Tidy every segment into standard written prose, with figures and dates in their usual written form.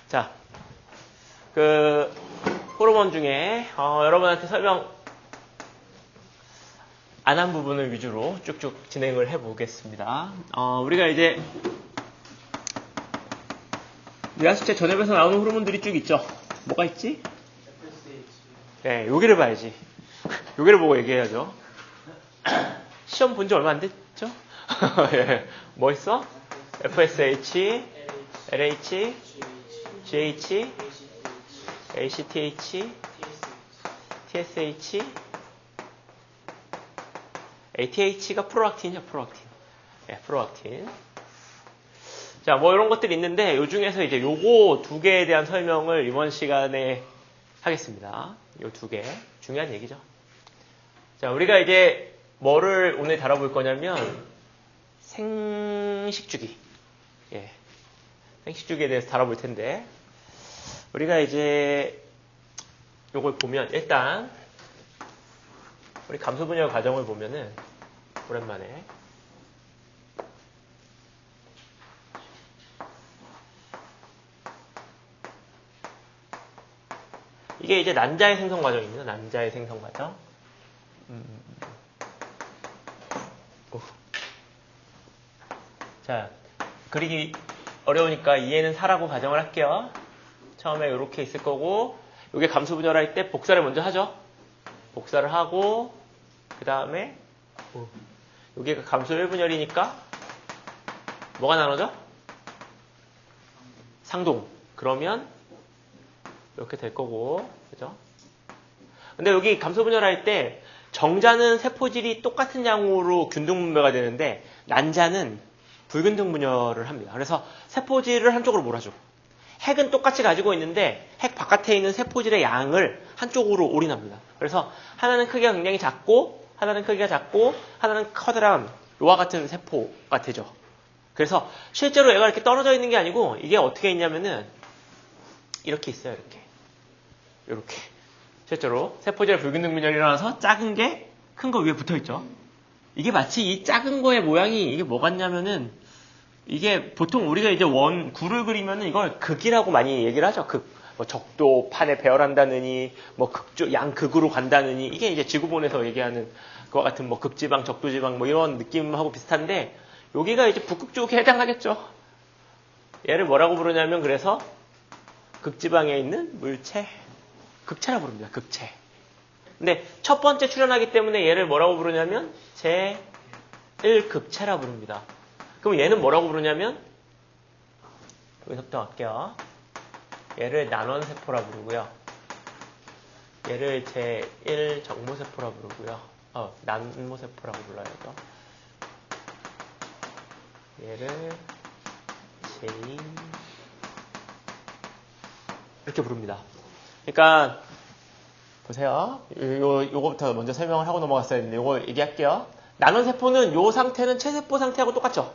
자, 그 호르몬 중에 여러분한테 설명 안 한 부분을 위주로 쭉쭉 진행을 해보겠습니다. 우리가 이제 뇌하수체 전엽에서 나오는 호르몬들이 쭉 있죠. 뭐가 있지? 네, 여기를 봐야지. 여기를 보고 얘기해야죠. 시험 본 지 얼마 안 됐죠? 예. 뭐 있어? FSH, LH, GH, ACTH, TSH, ATH가 프로락틴이죠, 프로락틴. 예, 프로락틴. 자, 뭐 이런 것들이 있는데, 요 중에서 이제 요거 두 개에 대한 설명을 이번 시간에 하겠습니다. 요 두 개. 중요한 얘기죠. 자, 우리가 이제 뭐를 오늘 다뤄볼 거냐면, 생식주기. 예. 생식주기에 대해서 다뤄볼 텐데, 우리가 이제 요걸 보면, 일단, 우리 감소분열 과정을 보면은, 오랜만에, 이게 이제 난자의 생성 과정입니다. 난자의 생성 과정. 자, 그리기 어려우니까 이해는 사라고 가정을 할게요. 처음에 이렇게 있을 거고, 이게 감수 분열할 때 복사를 먼저 하죠. 복사를 하고, 그 다음에 여기가 감수 1분열이니까 뭐가 나눠져? 상동. 그러면 이렇게 될 거고, 그죠? 근데 여기 감소 분열할 때 정자는 세포질이 똑같은 양으로 균등 분배가 되는데 난자는 불균등 분열을 합니다. 그래서 세포질을 한쪽으로 몰아줘. 핵은 똑같이 가지고 있는데 핵 바깥에 있는 세포질의 양을 한쪽으로 올인합니다. 그래서 하나는 크기가 굉장히 작고 하나는 크기가 작고 하나는 커다란 요와 같은 세포가 되죠. 그래서 실제로 얘가 이렇게 떨어져 있는 게 아니고 이게 어떻게 있냐면은 이렇게 있어요. 이렇게 실제로 세포질 불균등 분열이 일어나서 작은 게 큰 거 위에 붙어 있죠. 이게 마치 이 작은 거의 모양이 이게 뭐 같냐면은 이게 보통 우리가 이제 구를 그리면은 이걸 극이라고 많이 얘기를 하죠. 극. 뭐 적도판에 배열한다느니 뭐 양극으로 간다느니 이게 이제 지구본에서 얘기하는 그와 같은 뭐 극지방, 적도지방 뭐 이런 느낌하고 비슷한데 여기가 이제 북극 쪽에 해당하겠죠. 얘를 뭐라고 부르냐면 그래서 극지방에 있는 물체 극체라 부릅니다. 극체. 근데 첫 번째 출현하기 때문에 얘를 뭐라고 부르냐면 제1극체라 부릅니다. 그럼 얘는 뭐라고 부르냐면 여기서부터 할게요. 얘를 난원세포라 부르고요. 얘를 제1정모세포라 부르고요. 난모세포라고 불러야죠. 얘를 제2 이렇게 부릅니다. 그러니까 보세요. 요거부터 먼저 설명을 하고 넘어갔어야 했는데 요거 얘기할게요. 난원세포는 요 상태는 체세포 상태하고 똑같죠?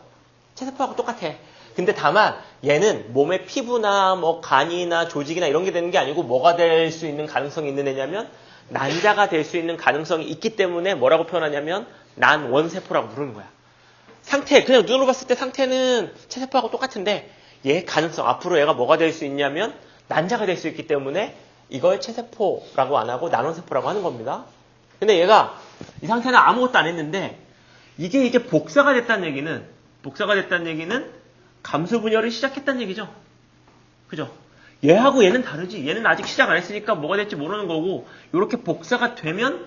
체세포하고 똑같아. 근데 다만 얘는 몸의 피부나 뭐 간이나 조직이나 이런 게 되는 게 아니고 뭐가 될 수 있는 가능성이 있는 애냐면 난자가 될 수 있는 가능성이 있기 때문에 뭐라고 표현하냐면 난원세포라고 부르는 거야. 상태, 그냥 눈으로 봤을 때 상태는 체세포하고 똑같은데 얘 가능성, 앞으로 얘가 뭐가 될 수 있냐면 난자가 될 수 있기 때문에 이걸 체세포라고 안 하고 난원세포라고 하는 겁니다. 근데 얘가 이 상태는 아무것도 안 했는데 이게 이제 복사가 됐다는 얘기는 감소 분열을 시작했다는 얘기죠. 그죠? 얘하고 얘는 다르지. 얘는 아직 시작 안 했으니까 뭐가 될지 모르는 거고 이렇게 복사가 되면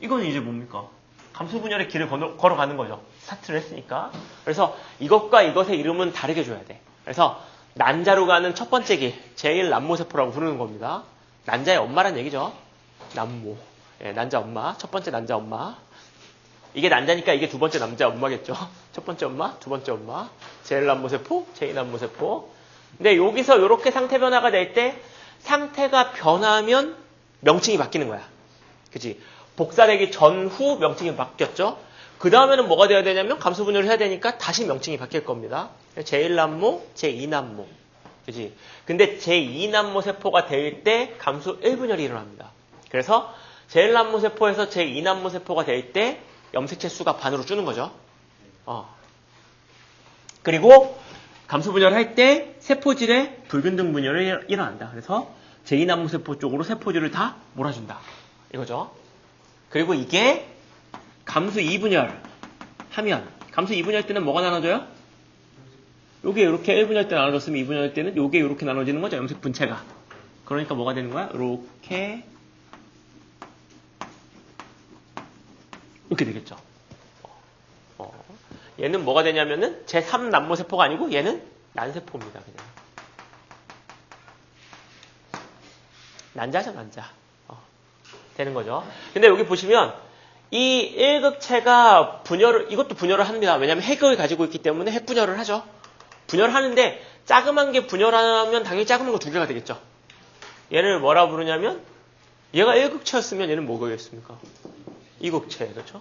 이건 이제 뭡니까? 감소 분열의 길을 걸어가는 거죠. 스타트를 했으니까. 그래서 이것과 이것의 이름은 다르게 줘야 돼. 그래서 난자로 가는 첫 번째 길, 제1난모세포라고 부르는 겁니다. 난자의 엄마란 얘기죠. 난모. 예, 난자 엄마. 첫 번째 난자 엄마. 이게 난자니까 이게 두 번째 남자 엄마겠죠. 첫 번째 엄마, 두 번째 엄마. 제1난모세포, 제2난모세포. 근데 여기서 이렇게 상태 변화가 될 때 상태가 변하면 명칭이 바뀌는 거야. 그치? 복사되기 전후 명칭이 바뀌었죠. 그 다음에는 뭐가 돼야 되냐면 감소 분열을 해야 되니까 다시 명칭이 바뀔 겁니다. 제1난모, 제2난모. 그치? 근데 제2난모 세포가 될 때 감소 1분열이 일어납니다. 그래서 제1난모 세포에서 제2난모 세포가 될 때 염색체 수가 반으로 줄는 거죠. 그리고 감수 분열할 때 세포질의 불균등 분열이 일어난다. 그래서 제2남무세포 쪽으로 세포질을 다 몰아준다. 이거죠. 그리고 이게 감수 2분열 하면 감수 2분열 때는 뭐가 나눠져요? 요게 이렇게 1분열 때 나눠졌으면 2분열 때는 요게 이렇게 나눠지는 거죠. 염색 분체가. 그러니까 뭐가 되는 거야? 이렇게 되겠죠. 얘는 뭐가 되냐면은 제3남모세포가 아니고 얘는 난세포입니다. 그냥. 난자죠, 난자. 되는 거죠. 근데 여기 보시면 이 일극체가 이것도 분열을 합니다. 왜냐하면 핵을 가지고 있기 때문에 핵 분열을 하죠. 분열하는데 자그만 게 분열하면 당연히 작은 거 두 개가 되겠죠. 얘를 뭐라 부르냐면 얘가 일극체였으면 얘는 뭐겠습니까? 이극체, 그렇죠?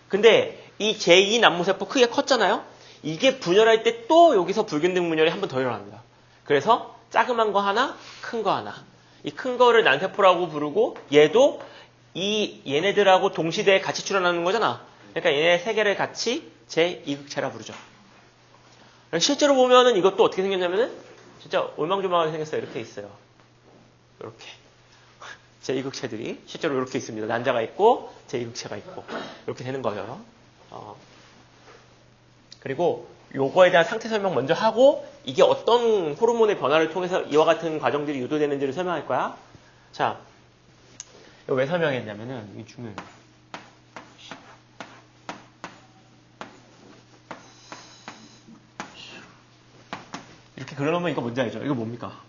근데 이 제2남무세포 크게 컸잖아요? 이게 분열할 때 또 여기서 불균등 분열이 한 번 더 일어납니다. 그래서 작은 거 하나, 큰 거 하나. 이 큰 거를 난세포라고 부르고 얘도 얘네들하고 동시대에 같이 출현하는 거잖아. 그러니까 얘네 세 개를 같이 제2극체라 부르죠. 실제로 보면은 이것도 어떻게 생겼냐면은 진짜 올망조망하게 생겼어요. 이렇게 있어요. 이렇게. 제2극체들이 실제로 이렇게 있습니다. 난자가 있고 제2극체가 있고 이렇게 되는 거예요. 그리고 요거에 대한 상태 설명 먼저 하고 이게 어떤 호르몬의 변화를 통해서 이와 같은 과정들이 유도되는지를 설명할 거야. 자, 이거 왜 설명했냐면은 이게 중요해요. 이렇게 그려놓으면 이거 뭔지 알죠? 이거 뭡니까?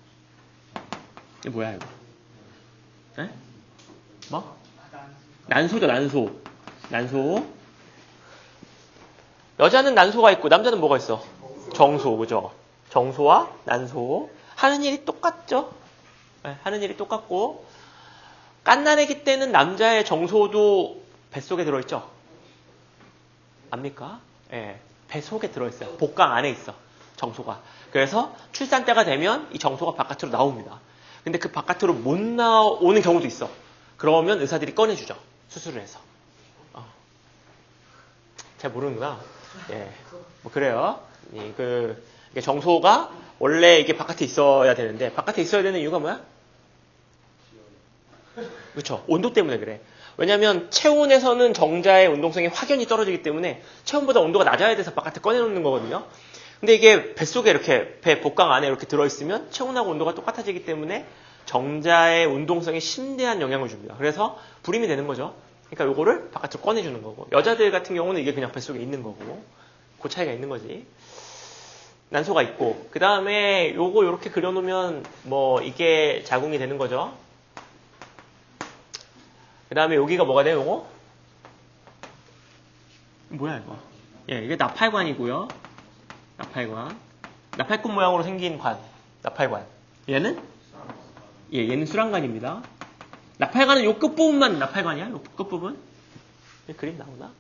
이게 뭐야 이거? 네? 뭐? 난소죠, 난소. 여자는 난소가 있고 남자는 뭐가 있어? 정소, 그죠? 정소와 난소. 하는 일이 똑같죠? 네, 하는 일이 똑같고 갓난아기 때는 남자의 정소도 뱃속에 들어있죠? 압니까? 예, 뱃속에 들어있어요. 복강 안에 있어, 정소가. 그래서 출산 때가 되면 이 정소가 바깥으로 나옵니다. 근데 그 바깥으로 못 나오는 경우도 있어. 그러면 의사들이 꺼내주죠. 수술을 해서. 잘 모르는구나. 예, 뭐 그래요. 이게 정소가 원래 이게 바깥에 있어야 되는데 바깥에 있어야 되는 이유가 뭐야? 그렇죠. 온도 때문에 그래. 왜냐하면 체온에서는 정자의 운동성이 확연히 떨어지기 때문에 체온보다 온도가 낮아야 돼서 바깥에 꺼내놓는 거거든요. 근데 이게 뱃속에 이렇게 배 복강 안에 이렇게 들어있으면 체온하고 온도가 똑같아지기 때문에 정자의 운동성에 심대한 영향을 줍니다. 그래서 불임이 되는 거죠. 그러니까 요거를 바깥으로 꺼내주는 거고, 여자들 같은 경우는 이게 그냥 뱃속에 있는 거고, 그 차이가 있는 거지. 난소가 있고, 그 다음에 요거 요렇게 그려놓으면 뭐 이게 자궁이 되는 거죠. 그 다음에 여기가 뭐가 돼요, 요거? 뭐야 이거? 예, 이게 나팔관이고요. 나팔관. 나팔꽃 모양으로 생긴 관. 나팔관. 얘는? 예, 얘는 수란관입니다. 나팔관은 요 끝부분만 나팔관이야? 요 끝부분? 그림 나오나?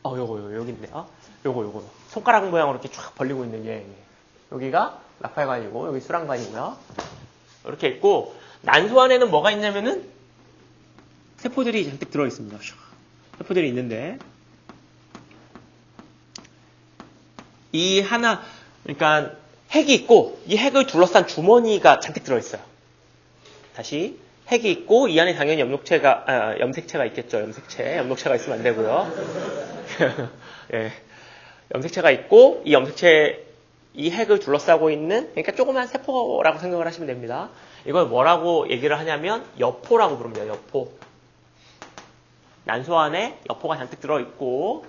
요거, 여기 있네. 요거. 손가락 모양으로 이렇게 쫙 벌리고 있는 게. 여기가 나팔관이고, 여기 수란관이고요. 이렇게 있고, 난소 안에는 뭐가 있냐면은, 세포들이 잔뜩 들어있습니다. 세포들이 있는데, 그러니까, 핵이 있고, 이 핵을 둘러싼 주머니가 잔뜩 들어있어요. 다시. 핵이 있고 이 안에 당연히 염색체가 있겠죠. 염록체가 있으면 안 되고요. 예, 염색체가 있고 이 핵을 둘러싸고 있는 그러니까 조그만 세포라고 생각을 하시면 됩니다. 이걸 뭐라고 얘기를 하냐면 여포라고 부릅니다. 여포. 난소 안에 여포가 잔뜩 들어있고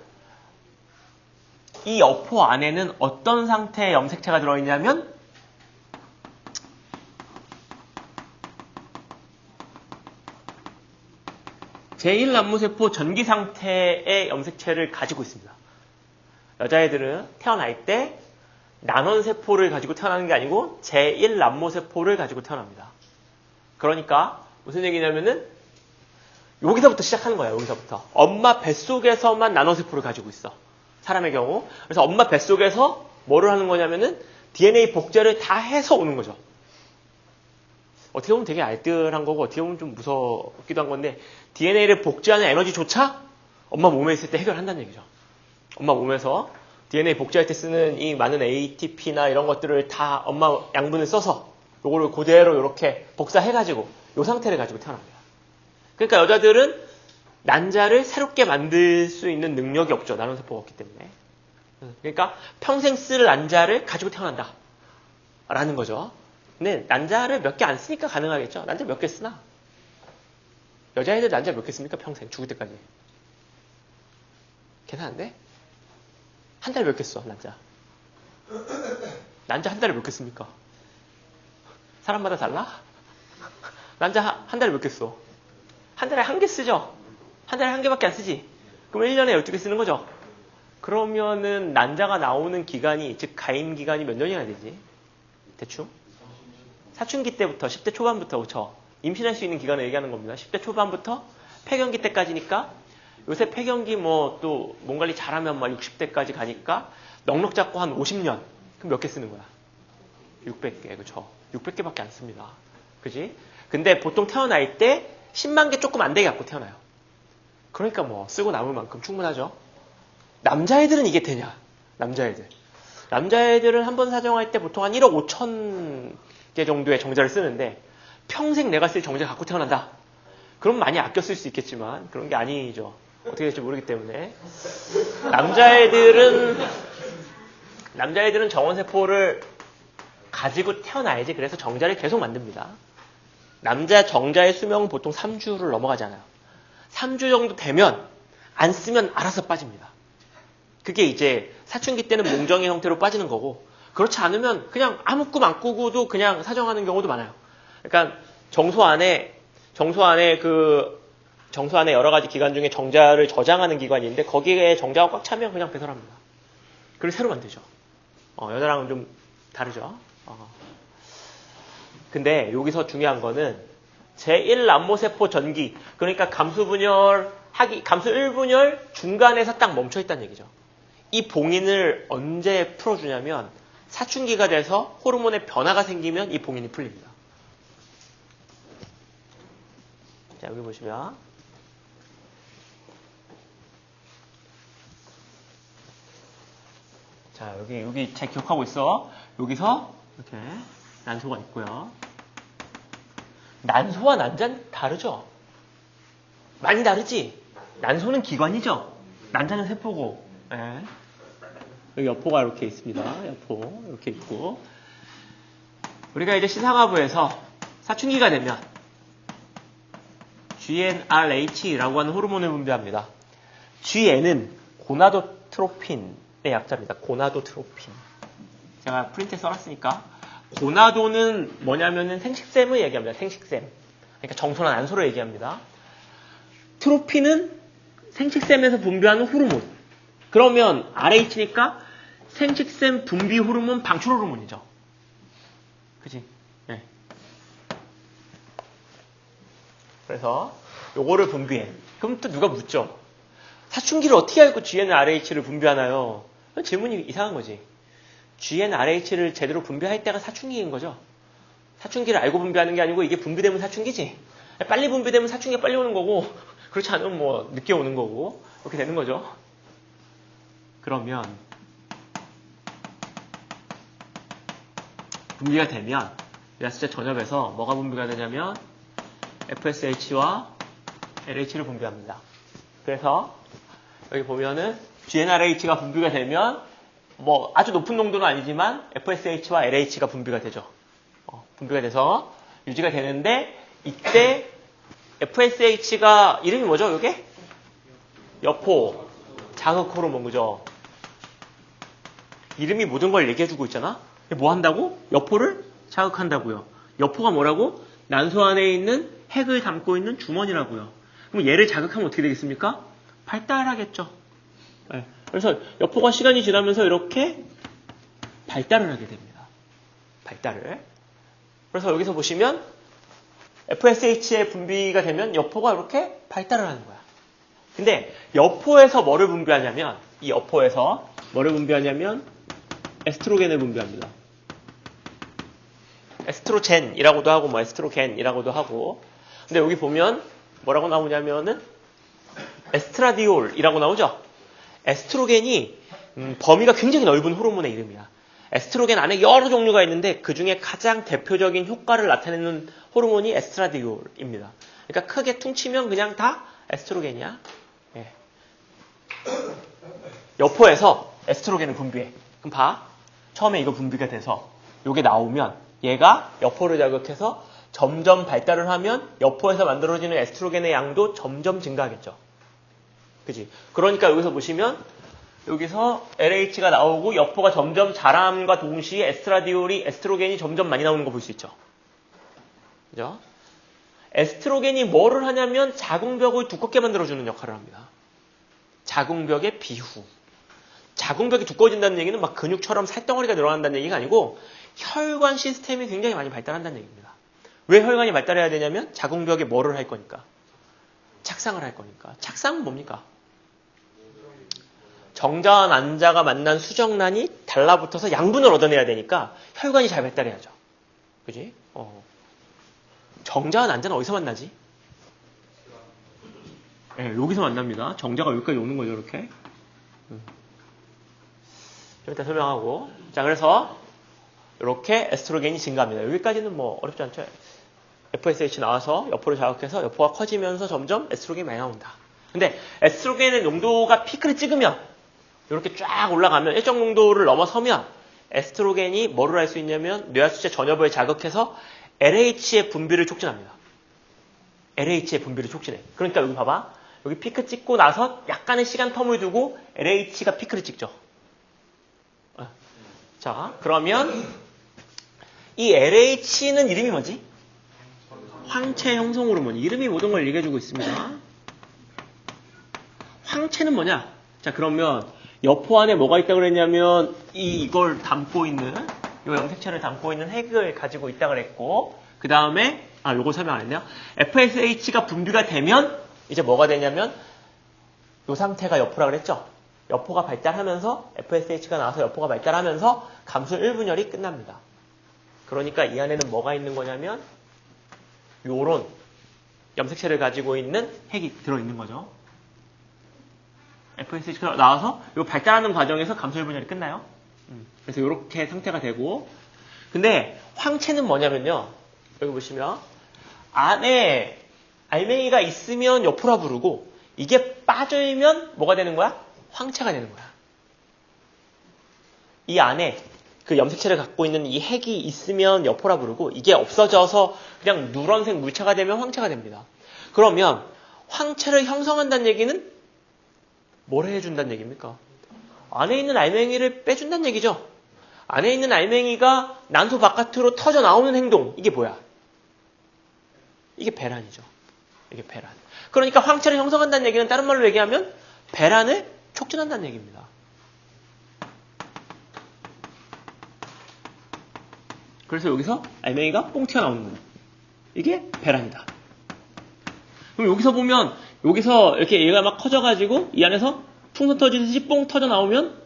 이 여포 안에는 어떤 상태의 염색체가 들어있냐면 제1남무세포 전기 상태의 염색체를 가지고 있습니다. 여자애들은 태어날 때 난원세포를 가지고 태어나는 게 아니고 제1남모세포를 가지고 태어납니다. 그러니까 무슨 얘기냐면은 여기서부터 시작하는 거예요. 여기서부터. 엄마 뱃속에서만 난원세포를 가지고 있어. 사람의 경우. 그래서 엄마 뱃속에서 뭐를 하는 거냐면은 DNA 복제를 다 해서 오는 거죠. 어떻게 보면 되게 알뜰한 거고 어떻게 보면 좀 무섭기도 한 건데 DNA를 복제하는 에너지조차 엄마 몸에 있을 때 해결한다는 얘기죠. 엄마 몸에서 DNA 복제할 때 쓰는 이 많은 ATP나 이런 것들을 다 엄마 양분을 써서 요거를 그대로 이렇게 복사해가지고 요 상태를 가지고 태어납니다. 그러니까 여자들은 난자를 새롭게 만들 수 있는 능력이 없죠. 나눔세포가 없기 때문에. 그러니까 평생 쓸 난자를 가지고 태어난다. 라는 거죠. 근데 난자를 몇 개 안 쓰니까 가능하겠죠. 난자 몇 개 쓰나? 여자애들 난자 몇 개 씁니까? 평생 죽을 때까지. 괜찮은데? 한 달에 몇 개 써, 난자? 난자 한 달에 몇 개 씁니까? 사람마다 달라? 난자 한 달에 몇 개 써? 한 달에 한 개 쓰죠? 한 달에 한 개밖에 안 쓰지? 그럼 1년에 12개 쓰는 거죠? 그러면은 난자가 나오는 기간이, 즉 가임 기간이 몇 년이나 되지? 대충? 사춘기 때부터 10대 초반부터 그렇죠? 임신할 수 있는 기간을 얘기하는 겁니다. 10대 초반부터 폐경기 때까지니까 요새 폐경기 뭐 또 몸 관리 잘하면 막 60대까지 가니까 넉넉 잡고 한 50년. 그럼 몇 개 쓰는 거야? 600개, 그렇죠? 600개밖에 안 씁니다. 그지? 근데 보통 태어날 때 10만 개 조금 안 되게 갖고 태어나요. 그러니까 뭐 쓰고 남을 만큼 충분하죠. 남자애들은 이게 되냐? 남자애들은 한 번 사정할 때 보통 한 1억 5천 개 정도의 정자를 쓰는데 평생 내가 쓸 정자를 갖고 태어난다. 그럼 많이 아껴 쓸 수 있겠지만 그런 게 아니죠. 어떻게 될지 모르기 때문에 남자애들은 정원세포를 가지고 태어나야지. 그래서 정자를 계속 만듭니다. 남자 정자의 수명은 보통 3주를 넘어가지 않아요. 3주 정도 되면 안 쓰면 알아서 빠집니다. 그게 이제 사춘기 때는 몽정의 형태로 빠지는 거고, 그렇지 않으면 그냥 아무 꿈 안 꾸고도 그냥 사정하는 경우도 많아요. 그러니까 정소 안에 여러 가지 기관 중에 정자를 저장하는 기관이 있는데 거기에 정자가 꽉 차면 그냥 배설합니다. 그리고 새로 만들죠. 여자랑은 좀 다르죠. 근데 여기서 중요한 거는 제1남모세포 전기, 그러니까 감수 1분열 중간에서 딱 멈춰 있다는 얘기죠. 이 봉인을 언제 풀어주냐면 사춘기가 돼서 호르몬의 변화가 생기면 이 봉인이 풀립니다. 자, 여기 보시면 자, 여기 잘 기억하고 있어. 여기서 이렇게 난소가 있고요. 난소와 난자는 다르죠? 많이 다르지? 난소는 기관이죠? 난자는 세포고. 네. 여기 여포가 이렇게 있습니다. 여포 이렇게 있고. 우리가 이제 시상하부에서 사춘기가 되면 GnRH라고 하는 호르몬을 분비합니다. GN은 고나도트로핀의 약자입니다. 고나도트로핀. 제가 프린트에 써놨으니까. 고나도는 뭐냐면은 생식샘을 얘기합니다. 생식샘. 그러니까 정소나 난소를 얘기합니다. 트로핀은 생식샘에서 분비하는 호르몬. 그러면 RH니까 생식샘 분비 호르몬 방출 호르몬이죠. 그치? 네. 그래서 요거를 분비해. 그럼 또 누가 묻죠? 사춘기를 어떻게 알고 GnRH를 분비하나요? 질문이 이상한 거지. GnRH를 제대로 분비할 때가 사춘기인 거죠. 사춘기를 알고 분비하는 게 아니고 이게 분비되면 사춘기지. 빨리 분비되면 사춘기가 빨리 오는 거고, 그렇지 않으면 뭐 늦게 오는 거고, 그렇게 되는 거죠. 그러면 분비가 되면 야스제 전엽에서 뭐가 분비가 되냐면 FSH와 LH를 분비합니다. 그래서 여기 보면은 GnRH가 분비가 되면 뭐 아주 높은 농도는 아니지만 FSH와 LH가 분비가 되죠. 분비가 돼서 유지가 되는데 이때 FSH가 이름이 뭐죠? 이게? 여포 자극 호르몬, 그죠? 이름이 모든 걸 얘기해주고 있잖아. 뭐 한다고? 여포를 자극한다고요. 여포가 뭐라고? 난소 안에 있는 핵을 담고 있는 주머니라고요. 그럼 얘를 자극하면 어떻게 되겠습니까? 발달하겠죠. 네. 그래서 여포가 시간이 지나면서 이렇게 발달을 하게 됩니다. 발달을. 그래서 여기서 보시면 FSH의 분비가 되면 여포가 이렇게 발달을 하는 거야. 근데 여포에서 뭐를 분비하냐면, 이 여포에서 뭐를 분비하냐면 에스트로겐을 분비합니다. 에스트로젠이라고도 하고 뭐 에스트로겐이라고도 하고. 근데 여기 보면 뭐라고 나오냐면은 에스트라디올이라고 나오죠. 에스트로겐이 범위가 굉장히 넓은 호르몬의 이름이야. 에스트로겐 안에 여러 종류가 있는데 그 중에 가장 대표적인 효과를 나타내는 호르몬이 에스트라디올입니다. 그러니까 크게 퉁치면 그냥 다 에스트로겐이야. 예. 여포에서 에스트로겐을 분비해. 그럼 봐. 처음에 이거 분비가 돼서 이게 나오면 얘가 여포를 자극해서 점점 발달을 하면 여포에서 만들어지는 에스트로겐의 양도 점점 증가하겠죠. 그지? 그러니까 여기서 보시면 여기서 LH가 나오고 여포가 점점 자람과 동시에 에스트로겐이 점점 많이 나오는 거 볼 수 있죠. 그죠? 에스트로겐이 뭐를 하냐면 자궁벽을 두껍게 만들어주는 역할을 합니다. 자궁벽의 비후. 자궁벽이 두꺼워진다는 얘기는 막 근육처럼 살덩어리가 늘어난다는 얘기가 아니고 혈관 시스템이 굉장히 많이 발달한다는 얘기입니다. 왜 혈관이 발달해야 되냐면 자궁벽에 뭐를 할 거니까. 착상을 할 거니까. 착상은 뭡니까? 정자와 난자가 만난 수정란이 달라붙어서 양분을 얻어내야 되니까 혈관이 잘 발달해야죠. 그지? 정자와 난자는 어디서 만나지? 네, 여기서 만납니다. 정자가 여기까지 오는 거죠, 이렇게. 좀 이따 설명하고. 자, 그래서 이렇게 에스트로겐이 증가합니다. 여기까지는 뭐 어렵지 않죠? FSH 나와서 여포를 자극해서 여포가 커지면서 점점 에스트로겐이 많이 나온다. 근데 에스트로겐의 농도가 피크를 찍으면 이렇게 쫙 올라가면 일정 농도를 넘어서면 에스트로겐이 뭐를 할 수 있냐면 뇌하수체 전여부에 자극해서 LH의 분비를 촉진합니다. LH의 분비를 촉진해. 그러니까 여기 봐봐. 여기 피크 찍고 나서 약간의 시간 텀을 두고 LH가 피크를 찍죠. 자, 그러면 이 LH는 이름이 뭐지? 황체 형성 호르몬. 이름이 모든 걸 얘기해주고 있습니다. 황체는 뭐냐? 자, 그러면 여포 안에 뭐가 있다고 그랬냐면 이걸 담고 있는 이 염색체를 담고 있는 핵을 가지고 있다고 그랬고 그 다음에 요거 설명 안 했네요. FSH가 분비가 되면 이제 뭐가 되냐면 이 상태가 여포라 그랬죠. 여포가 발달하면서 FSH가 나와서 여포가 발달하면서 감수 1분열이 끝납니다. 그러니까 이 안에는 뭐가 있는 거냐면 요런 염색체를 가지고 있는 핵이 들어있는 거죠. FSH가 나와서 이거 발달하는 과정에서 감소 1분열이 끝나요. 그래서 이렇게 상태가 되고 근데 황체는 뭐냐면요. 여기 보시면 안에 알맹이가 있으면 여포라 부르고 이게 빠지면 뭐가 되는 거야? 황체가 되는 거야. 이 안에 그 염색체를 갖고 있는 이 핵이 있으면 여포라 부르고 이게 없어져서 그냥 누런색 물체가 되면 황체가 됩니다. 그러면 황체를 형성한다는 얘기는 뭘 해준다는 얘기입니까? 안에 있는 알맹이를 빼준다는 얘기죠. 안에 있는 알맹이가 난소 바깥으로 터져 나오는 행동. 이게 뭐야? 이게 배란이죠. 이게 배란. 그러니까 황체를 형성한다는 얘기는 다른 말로 얘기하면 배란을 촉진한다는 얘기입니다. 그래서 여기서 알맹이가 뽕 튀어나오는 거예요. 이게 배란이다. 그럼 여기서 보면 여기서 이렇게 얘가 막 커져가지고 이 안에서 풍선 터지듯이 뽕 터져 나오면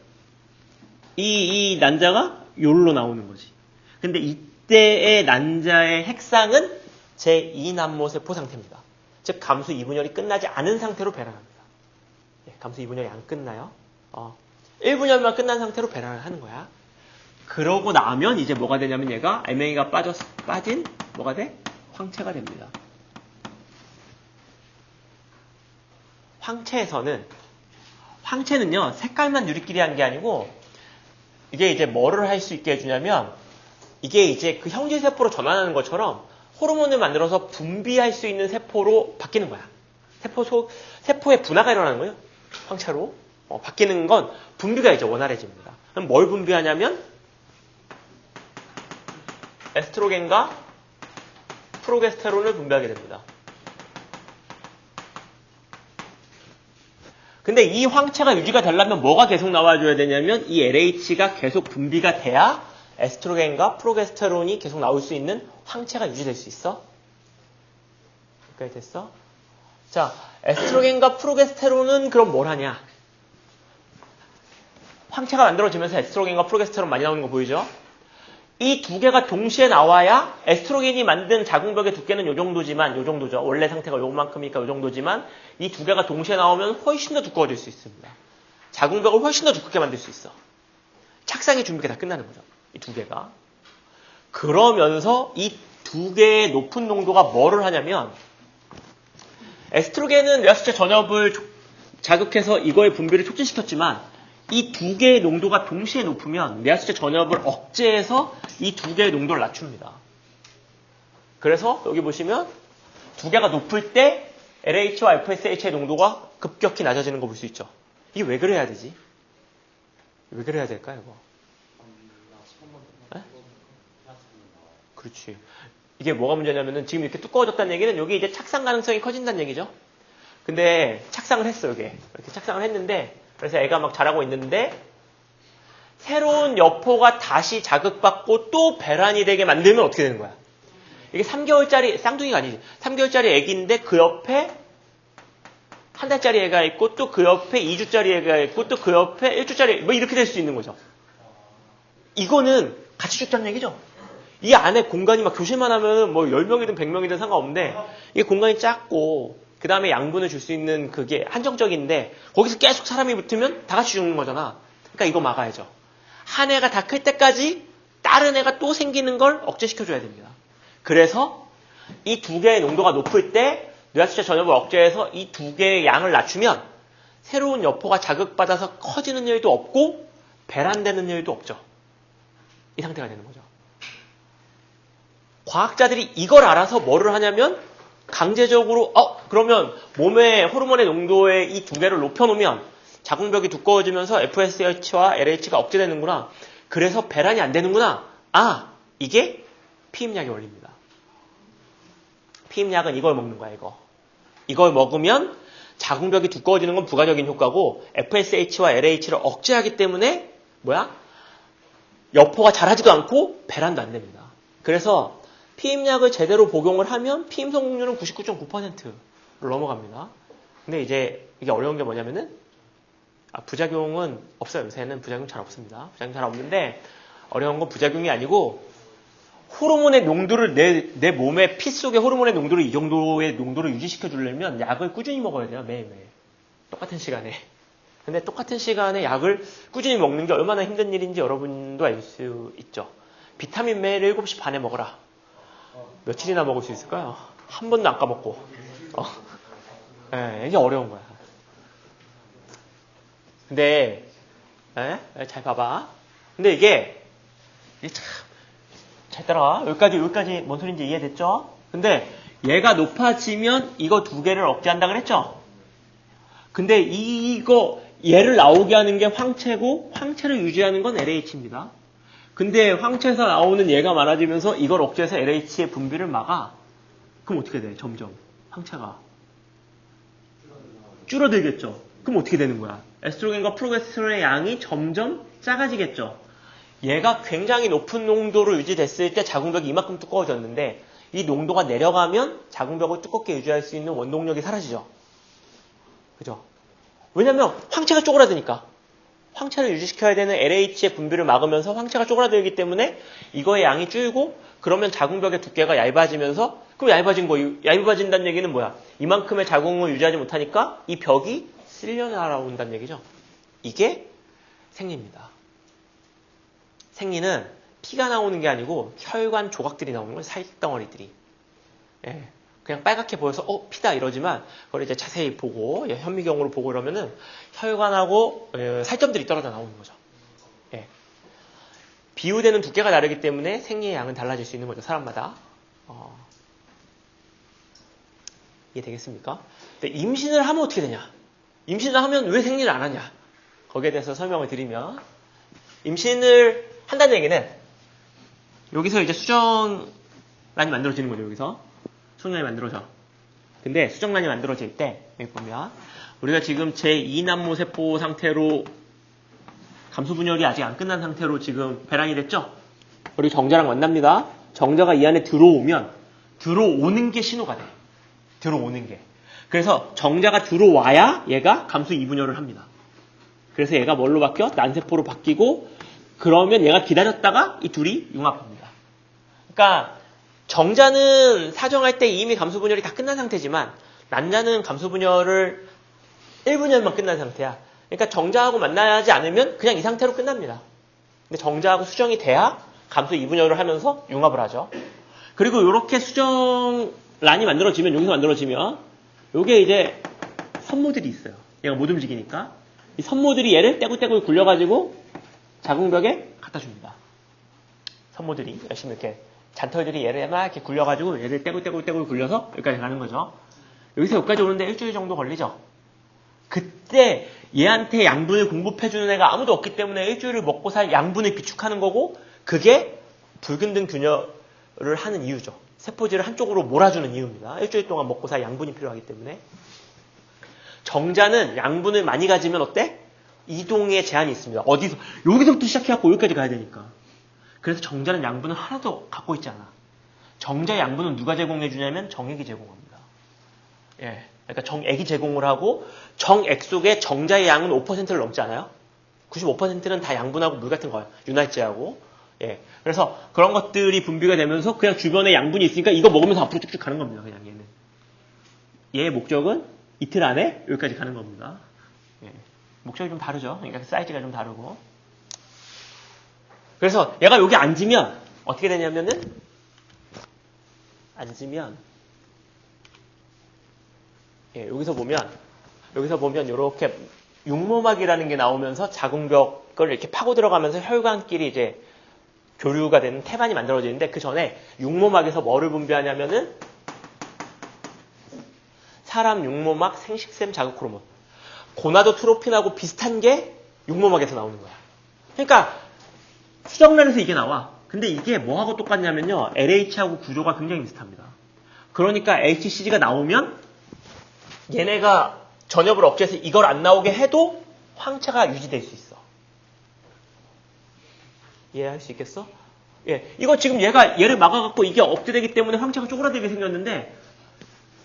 이 난자가 요로 나오는 거지. 근데 이때의 난자의 핵상은 제2난모세포 상태입니다. 즉 감수 2분열이 끝나지 않은 상태로 배란합니다. 감수 2분열이 안 끝나요. 1분열만 끝난 상태로 배란을 하는 거야. 그러고 나면 이제 뭐가 되냐면 얘가 알맹이가 빠진 뭐가 돼? 황체가 됩니다. 황체는요 색깔만 누리끼리 한 게 아니고 이게 이제 뭐를 할 수 있게 해주냐면 이게 이제 그 형질세포로 전환하는 것처럼 호르몬을 만들어서 분비할 수 있는 세포로 바뀌는 거야. 세포의 분화가 일어나는 거예요. 황체로 바뀌는 건 분비가 이제 원활해집니다. 그럼 뭘 분비하냐면 에스트로겐과 프로게스테론을 분비하게 됩니다. 근데 이 황체가 유지가 되려면 뭐가 계속 나와줘야 되냐면 이 LH가 계속 분비가 돼야 에스트로겐과 프로게스테론이 계속 나올 수 있는 황체가 유지될 수 있어. 여기까지 됐어? 자, 에스트로겐과 프로게스테론은 그럼 뭘 하냐? 황체가 만들어지면서 에스트로겐과 프로게스테론 많이 나오는 거 보이죠? 이 두 개가 동시에 나와야 에스트로겐이 만든 자궁벽의 두께는 요 정도죠. 원래 상태가 요만큼이니까 요 정도지만 이 두 개가 동시에 나오면 훨씬 더 두꺼워질 수 있습니다. 자궁벽을 훨씬 더 두껍게 만들 수 있어. 착상의 준비가 다 끝나는 거죠. 이 두 개가. 그러면서 이 두 개의 높은 농도가 뭐를 하냐면 에스트로겐은 뇌하수체 전엽을 자극해서 이거의 분비를 촉진시켰지만 이 두 개의 농도가 동시에 높으면 뇌하수체 전엽을 억제해서 이 두 개의 농도를 낮춥니다. 그래서 여기 보시면 두 개가 높을 때 LH와 FSH의 농도가 급격히 낮아지는 거 볼 수 있죠. 이게 왜 그래야 되지? 왜 그래야 될까요, 이거? 네? 그렇지. 이게 뭐가 문제냐면은 지금 이렇게 두꺼워졌다는 얘기는 여기 이제 착상 가능성이 커진다는 얘기죠. 근데 착상을 했어, 이게. 이렇게 착상을 했는데, 그래서 애가 막 자라고 있는데, 새로운 여포가 다시 자극받고 또 배란이 되게 만들면 어떻게 되는 거야? 이게 3개월짜리, 쌍둥이가 아니지. 3개월짜리 애기인데 그 옆에 한 달짜리 애가 있고 또 그 옆에 2주짜리 애가 있고 또 그 옆에 1주짜리 뭐 이렇게 될 수 있는 거죠. 이거는 같이 죽자는 얘기죠. 이 안에 공간이 막 교실만 하면 뭐 10명이든 100명이든 상관없는데 이게 공간이 작고 그 다음에 양분을 줄 수 있는 그게 한정적인데 거기서 계속 사람이 붙으면 다 같이 죽는 거잖아. 그러니까 이거 막아야죠. 한 애가 다 클 때까지 다른 애가 또 생기는 걸 억제시켜줘야 됩니다. 그래서 이 두 개의 농도가 높을 때 뇌하수체 전엽을 억제해서 이 두 개의 양을 낮추면 새로운 여포가 자극받아서 커지는 일도 없고 배란되는 일도 없죠. 이 상태가 되는 거죠. 과학자들이 이걸 알아서 뭐를 하냐면 강제적으로 그러면 몸의 호르몬의 농도의 이 두 개를 높여놓으면 자궁벽이 두꺼워지면서 FSH와 LH가 억제되는구나. 그래서 배란이 안 되는구나. 이게 피임약의 원리입니다. 피임약은 이걸 먹는 거야, 이거. 이걸 먹으면 자궁벽이 두꺼워지는 건 부가적인 효과고 FSH와 LH를 억제하기 때문에 여포가 자라지도 않고 배란도 안 됩니다. 그래서 피임약을 제대로 복용을 하면 피임 성공률은 99.9%로 넘어갑니다. 근데 이제 이게 어려운 게 뭐냐면은 부작용은 없어요. 요새는 부작용 잘 없습니다. 부작용 잘 없는데 어려운 건 부작용이 아니고 호르몬의 농도를 내 몸의 피 속의 호르몬의 농도를 이 정도의 농도를 유지시켜 주려면 약을 꾸준히 먹어야 돼요. 매일매일. 똑같은 시간에. 근데 똑같은 시간에 약을 꾸준히 먹는 게 얼마나 힘든 일인지 여러분도 알 수 있죠. 비타민 매일 7시 반에 먹어라. 며칠이나 먹을 수 있을까요? 한 번도 안 까먹고. 이게 어려운 거야. 근데 잘 봐봐. 근데 이게 참 잘 따라와. 여기까지 뭔 소린지 이해됐죠? 근데 얘가 높아지면 이거 두 개를 억제한다 그랬죠? 근데 얘를 나오게 하는 게 황체고 황체를 유지하는 건 LH입니다. 근데 황체에서 나오는 얘가 많아지면서 이걸 억제해서 LH의 분비를 막아. 그럼 어떻게 돼? 점점 황체가 줄어들겠죠. 그럼 어떻게 되는 거야? 에스트로겐과 프로게스테론의 양이 점점 작아지겠죠. 얘가 굉장히 높은 농도로 유지됐을 때 자궁벽이 이만큼 두꺼워졌는데 이 농도가 내려가면 자궁벽을 두껍게 유지할 수 있는 원동력이 사라지죠. 그죠? 왜냐면 황체가 쪼그라드니까. 황체를 유지시켜야 되는 LH의 분비를 막으면서 황체가 쪼그라들기 때문에 이거의 양이 줄고 그러면 자궁벽의 두께가 얇아지면서 그럼 얇아진다는 얘기는 뭐야? 이만큼의 자궁을 유지하지 못하니까 이 벽이 쓸려 날아온다는 얘기죠. 이게 생리입니다. 생리는 피가 나오는 게 아니고 혈관 조각들이 나오는 거예요. 살덩어리들이. 그냥 빨갛게 보여서 피다 이러지만 그걸 이제 자세히 보고 현미경으로 보고 이러면은 혈관하고 살점들이 떨어져 나오는 거죠. 비유되는 두께가 다르기 때문에 생리의 양은 달라질 수 있는 거죠. 사람마다. 이해되겠습니까? 근데 임신을 하면 어떻게 되냐? 임신을 하면 왜 생리를 안 하냐? 거기에 대해서 설명을 드리면 임신을 한다는 얘기는 여기서 이제 수정란이 만들어지는 거죠. 여기서 수정란이 만들어져. 근데 수정란이 만들어질 때 여기 보면 우리가 지금 제2난모 세포 상태로 감수 분열이 아직 안 끝난 상태로 지금 배란이 됐죠? 우리 정자랑 만납니다. 정자가 이 안에 들어오는 게 신호가 돼. 들어오는 게. 그래서 정자가 들어와야 얘가 감수 2분열을 합니다. 그래서 얘가 뭘로 바뀌어? 난세포로 바뀌고 그러면 얘가 기다렸다가 이 둘이 융합합니다. 그러니까 정자는 사정할 때 이미 감수 분열이 다 끝난 상태지만 난자는 감수 분열을 1분열만 끝난 상태야. 그러니까 정자하고 만나지 않으면 그냥 이 상태로 끝납니다. 근데 정자하고 수정이 돼야 감소 이분열을 하면서 융합을 하죠. 그리고 이렇게 수정란이 만들어지면, 여기서 만들어지면 요게 이제 선모들이 있어요. 얘가 못 움직이니까. 이 선모들이 얘를 떼굴떼굴 굴려가지고 자궁벽에 갖다 줍니다. 선모들이 열심히 이렇게 잔털들이 얘를 막 이렇게 굴려가지고 얘를 떼굴떼굴 굴려서 여기까지 가는 거죠. 여기서 여기까지 오는데 일주일 정도 걸리죠. 그때 얘한테 양분을 공급해주는 애가 아무도 없기 때문에 일주일을 먹고 살 양분을 비축하는 거고, 그게 붉은등 균열을 하는 이유죠. 세포질을 한쪽으로 몰아주는 이유입니다. 일주일 동안 먹고 살 양분이 필요하기 때문에. 정자는 양분을 많이 가지면 어때? 이동에 제한이 있습니다. 어디서? 여기서부터 시작해갖고 여기까지 가야 되니까. 그래서 정자는 양분을 하나도 갖고 있지 않아. 정자 양분은 누가 제공해주냐면 정액이 제공합니다. 예. 그러니까 정액이 제공을 하고, 정액 속에 정자의 양은 5%를 넘지 않아요? 95%는 다 양분하고 물 같은 거예요. 윤활제하고. 예. 그래서 그런 것들이 분비가 되면서 그냥 주변에 양분이 있으니까 이거 먹으면서 앞으로 쭉쭉 가는 겁니다. 그냥 얘는. 얘의 목적은 이틀 안에 여기까지 가는 겁니다. 예. 목적이 좀 다르죠. 그러니까 사이즈가 좀 다르고. 그래서 얘가 여기 앉으면 어떻게 되냐면은, 앉으면 예, 여기서 보면 이렇게 육모막이라는 게 나오면서 자궁벽을 이렇게 파고 들어가면서 혈관끼리 이제 교류가 되는 태반이 만들어지는데, 그 전에 육모막에서 뭐를 분비하냐면은 사람 육모막 생식샘 자극 호르몬, 고나도트로핀하고 비슷한 게 육모막에서 나오는 거야. 그러니까 수정란에서 이게 나와. 근데 이게 뭐하고 똑같냐면요, LH하고 구조가 굉장히 비슷합니다. 그러니까 HCG가 나오면 얘네가 전엽을 억제해서 이걸 안 나오게 해도 황체가 유지될 수 있어. 이해할 수 있겠어? 예, 이거 지금 얘를 막아갖고 이게 억제되기 때문에 황체가 쪼그라들게 생겼는데,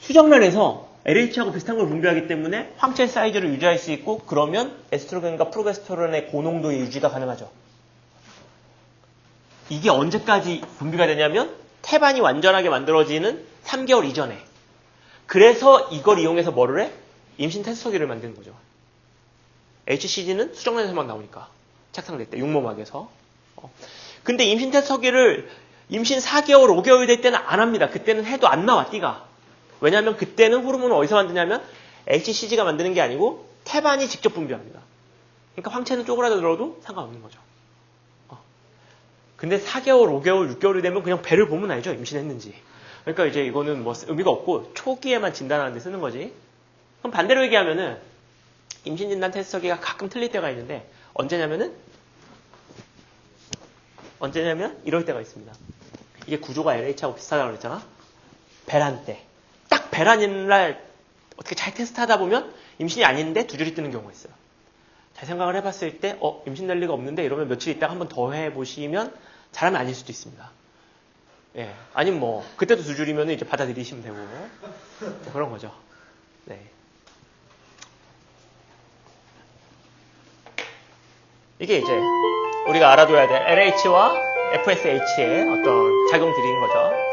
수정란에서 LH하고 비슷한 걸 분비하기 때문에 황체 사이즈를 유지할 수 있고, 그러면 에스트로겐과 프로게스테론의 고농도의 유지가 가능하죠. 이게 언제까지 분비가 되냐면 태반이 완전하게 만들어지는 3개월 이전에. 그래서 이걸 이용해서 뭐를 해? 임신 테스터기를 만드는 거죠. HCG는 수정란에서만 나오니까. 착상될 때, 육모막에서. 근데 임신 테스터기를 임신 4개월, 5개월 될 때는 안 합니다. 그때는 해도 안 나와, 띠가. 왜냐하면 그때는 호르몬을 어디서 만드냐면 HCG가 만드는 게 아니고 태반이 직접 분비합니다. 그러니까 황체는 쪼그라들어도 상관없는 거죠. 근데 4개월, 5개월, 6개월이 되면 그냥 배를 보면 알죠, 임신했는지. 그러니까 이제 이거는 뭐 의미가 없고 초기에만 진단하는 데 쓰는 거지. 그럼 반대로 얘기하면은 임신 진단 테스터기가 가끔 틀릴 때가 있는데, 언제냐면 이럴 때가 있습니다. 이게 구조가 LH하고 비슷하다고 그랬잖아. 배란 때. 딱 배란인 날 어떻게 잘 테스트하다 보면 임신이 아닌데 두 줄이 뜨는 경우가 있어요. 잘 생각을 해봤을 때 임신될 리가 없는데 이러면 며칠 있다가 한번 더 해보시면 잘하면 아닐 수도 있습니다. 예, 아니면 뭐 그때도 두 줄이면 이제 받아들이시면 되고 그런 거죠. 네. 이게 이제 우리가 알아둬야 될 LH와 FSH의 어떤 작용들인 거죠.